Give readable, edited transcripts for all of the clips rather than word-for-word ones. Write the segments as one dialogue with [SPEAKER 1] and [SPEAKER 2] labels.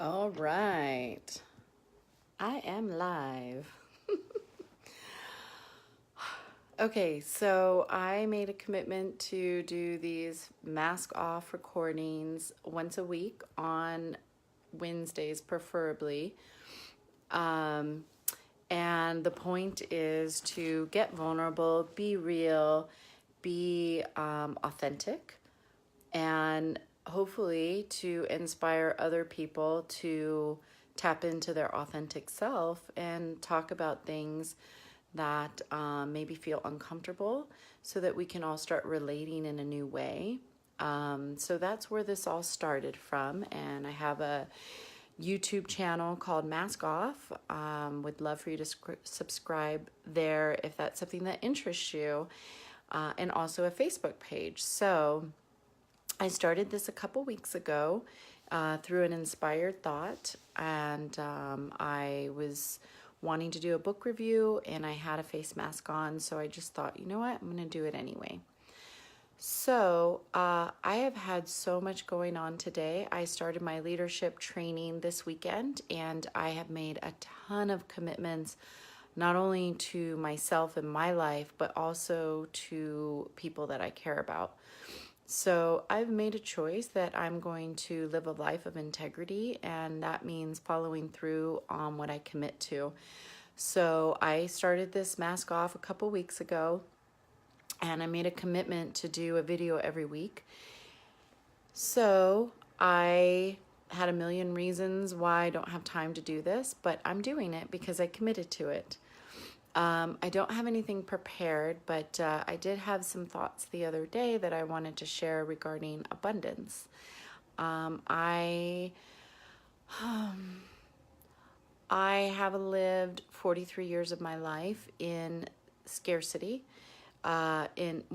[SPEAKER 1] All right. I am live. Okay, so I made a commitment to do these mask off recordings once a week on Wednesdays, preferably. Um, and the point is to get vulnerable, be real, be authentic, and hopefully to inspire other people to tap into their authentic self and talk about things that maybe feel uncomfortable so that we can all start relating in a new way. So that's where this all started from. And I have a YouTube channel called Mask Off. Would love for you to subscribe there if that's something that interests you. And also a Facebook page. So I started this a couple weeks ago through an inspired thought, and I was wanting to do a book review, and I had a face mask on, so I just thought, you know what, I'm going to do it anyway. So I have had so much going on today. I started my leadership training this weekend, and I have made a ton of commitments, not only to myself and my life, but also to people that I care about. So I've made a choice that I'm going to live a life of integrity, and that means following through on what I commit to. So I started this mask off a couple weeks ago, and I made a commitment to do a video every week. So I had a million reasons why I don't have time to do this, but I'm doing it because I committed to it. I don't have anything prepared, but I did have some thoughts the other day that I wanted to share regarding abundance. I have lived 43 years of my life in scarcity. Let me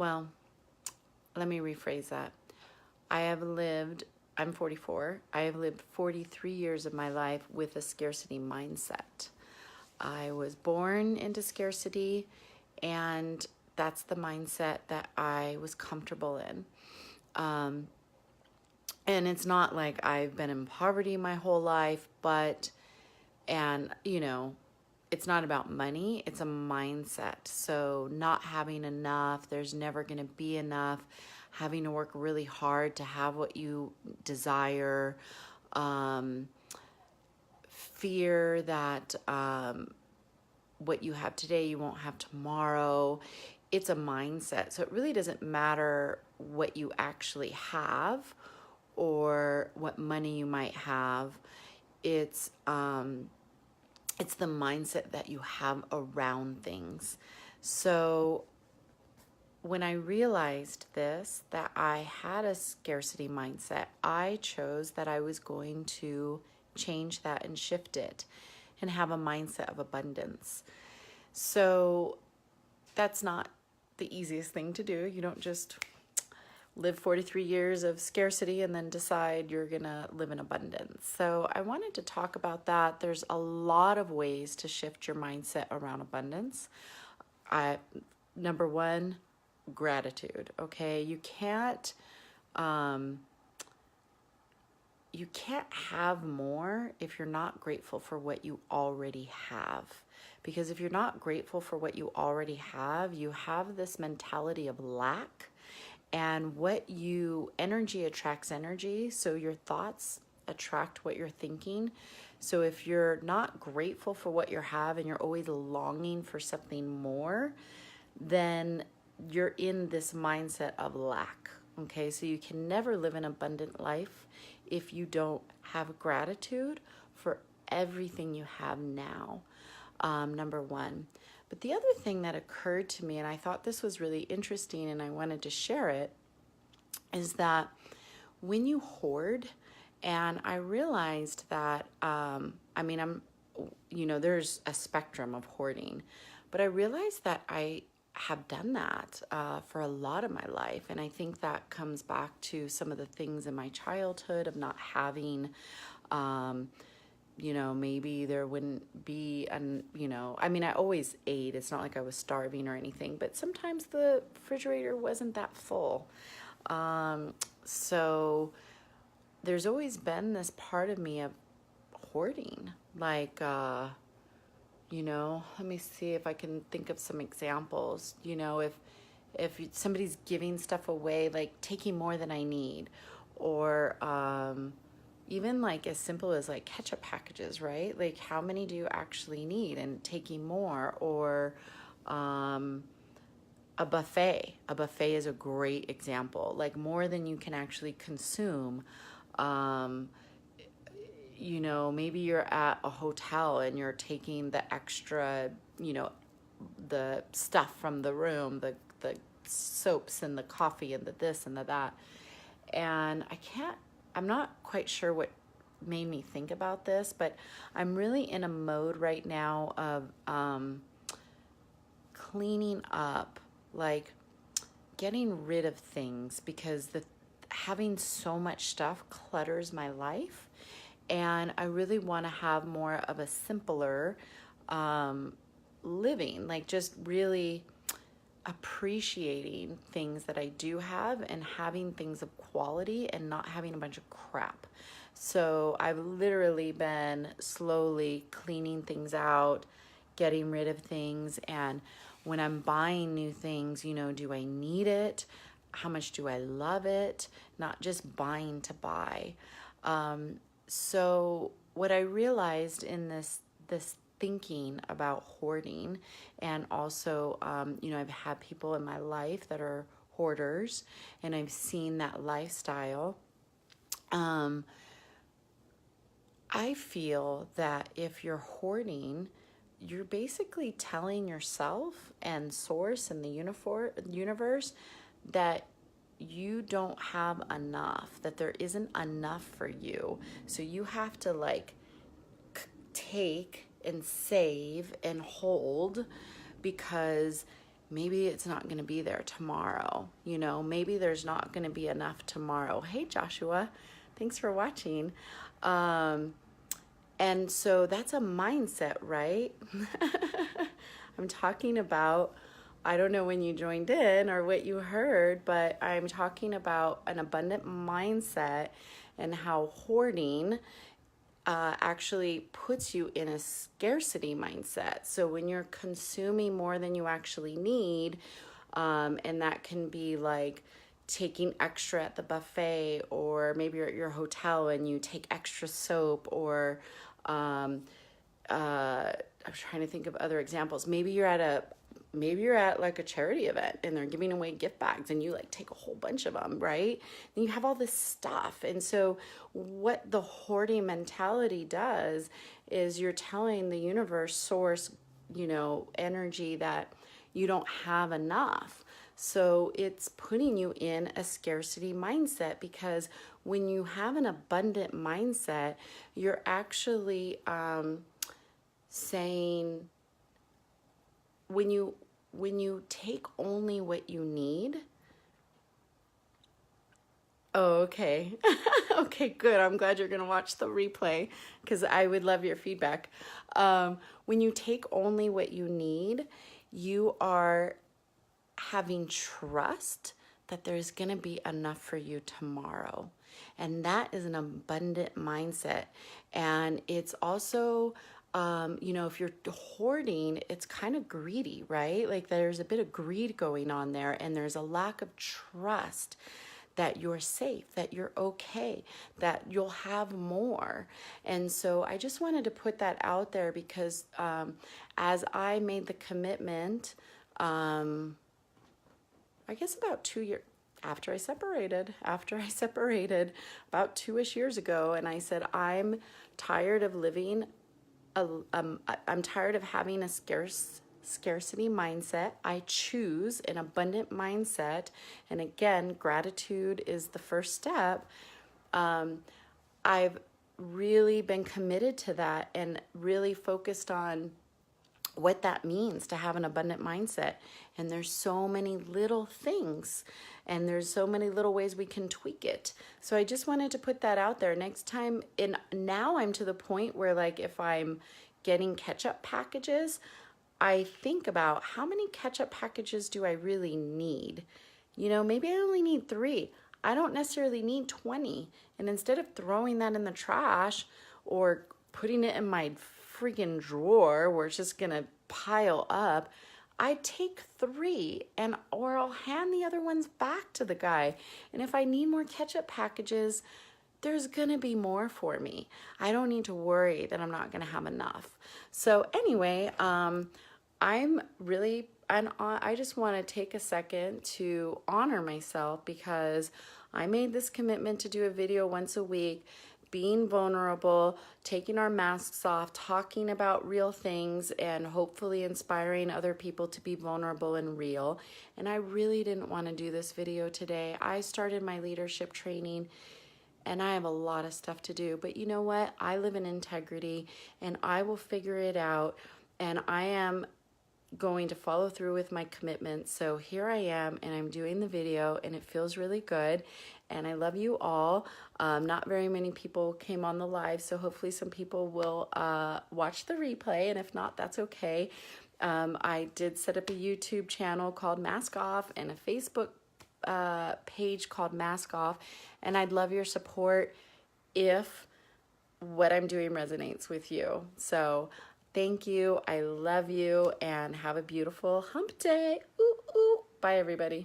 [SPEAKER 1] rephrase that. I'm 44. I have lived 43 years of my life with a scarcity mindset. I was born into scarcity, and that's the mindset that I was comfortable in. And it's not like I've been in poverty my whole life, it's not about money, it's a mindset. So not having enough, there's never going to be enough, having to work really hard to have what you desire, fear that what you have today you won't have tomorrow. It's a mindset. So it really doesn't matter what you actually have or what money you might have. It's the mindset that you have around things. So when I realized this, that I had a scarcity mindset, I chose that I was going to change that and shift it and have a mindset of abundance. So that's not the easiest thing to do. You don't just live 43 years of scarcity and then decide you're going to live in abundance. So I wanted to talk about that. There's a lot of ways to shift your mindset around abundance. Number one, gratitude. Okay, you can't have more if you're not grateful for what you already have. Because if you're not grateful for what you already have, you have this mentality of lack. And energy attracts energy. So your thoughts attract what you're thinking. So if you're not grateful for what you have and you're always longing for something more, then you're in this mindset of lack. Okay, so you can never live an abundant life if you don't have gratitude for everything you have now, number one. But the other thing that occurred to me, and I thought this was really interesting and I wanted to share it, is that when you hoard, and I realized that, there's a spectrum of hoarding, but I realized that I have done that for a lot of my life. And I think that comes back to some of the things in my childhood of not having, maybe there wouldn't be, I always ate. It's not like I was starving or anything, but sometimes the refrigerator wasn't that full. So there's always been this part of me of hoarding. Like, let me see if I can think of some examples. If somebody's giving stuff away, like taking more than I need, or even like as simple as like ketchup packages, right? Like how many do you actually need, and taking more, or a buffet. A buffet is a great example, like more than you can actually consume. Maybe you're at a hotel and you're taking the extra, the stuff from the room, the soaps and the coffee and the this and the that. And I'm not quite sure what made me think about this, but I'm really in a mode right now of cleaning up, like getting rid of things, because having so much stuff clutters my life. And I really want to have more of a simpler living, like just really appreciating things that I do have and having things of quality and not having a bunch of crap. So I've literally been slowly cleaning things out, getting rid of things. And when I'm buying new things, do I need it? How much do I love it? Not just buying to buy. So what I realized in this thinking about hoarding, and also, I've had people in my life that are hoarders, and I've seen that lifestyle. I feel that if you're hoarding, you're basically telling yourself and source and the universe that you don't have enough, that there isn't enough for you. So you have to like take and save and hold, because maybe it's not going to be there tomorrow. Maybe there's not going to be enough tomorrow. Hey, Joshua, thanks for watching. And so that's a mindset, right? I'm talking about, I don't know when you joined in or what you heard, but I'm talking about an abundant mindset and how hoarding actually puts you in a scarcity mindset. So when you're consuming more than you actually need, and that can be like taking extra at the buffet, or maybe you're at your hotel and you take extra soap, or I'm trying to think of other examples. Maybe you're at like a charity event and they're giving away gift bags and you like take a whole bunch of them, right? And you have all this stuff. And so what the hoarding mentality does is you're telling the universe, source, energy, that you don't have enough. So it's putting you in a scarcity mindset, because when you have an abundant mindset, you're actually saying, when you take only what you need. Oh, okay. Okay, good. I'm glad you're going to watch the replay, because I would love your feedback. When you take only what you need, you are having trust that there's going to be enough for you tomorrow. And that is an abundant mindset. And it's also, if you're hoarding, it's kind of greedy, right? Like there's a bit of greed going on there, and there's a lack of trust that you're safe, that you're okay, that you'll have more. And so I just wanted to put that out there, because as I made the commitment, I guess about 2 years after I separated, about 2-ish years ago, and I said, I'm tired of living, I'm tired of having a scarcity mindset. I choose an abundant mindset. And again, gratitude is the first step. I've really been committed to that and really focused on what that means to have an abundant mindset. And there's so many little things, and there's so many little ways we can tweak it. So I just wanted to put that out there. Next time, and now I'm to the point where, like, if I'm getting ketchup packages, I think about how many ketchup packages do I really need? Maybe I only need 3. I don't necessarily need 20. And instead of throwing that in the trash or putting it in my freaking drawer where it's just gonna pile up. I take 3 and or I'll hand the other ones back to the guy. And if I need more ketchup packages, there's gonna be more for me. I don't need to worry that I'm not gonna have enough. So anyway, I just want to take a second to honor myself because I made this commitment to do a video once a week, being vulnerable, taking our masks off, talking about real things, and hopefully inspiring other people to be vulnerable and real. And I really didn't want to do this video today. I started my leadership training and I have a lot of stuff to do, but you know what? I live in integrity and I will figure it out, and I am going to follow through with my commitments. So here I am, and I'm doing the video, and it feels really good, and I love you all. Not very many people came on the live, so hopefully some people will watch the replay, and if not, that's okay. I did set up a YouTube channel called Mask Off and a Facebook page called Mask Off, and I'd love your support if what I'm doing resonates with you. So thank you. I love you, and have a beautiful hump day. Ooh, ooh. Bye, everybody.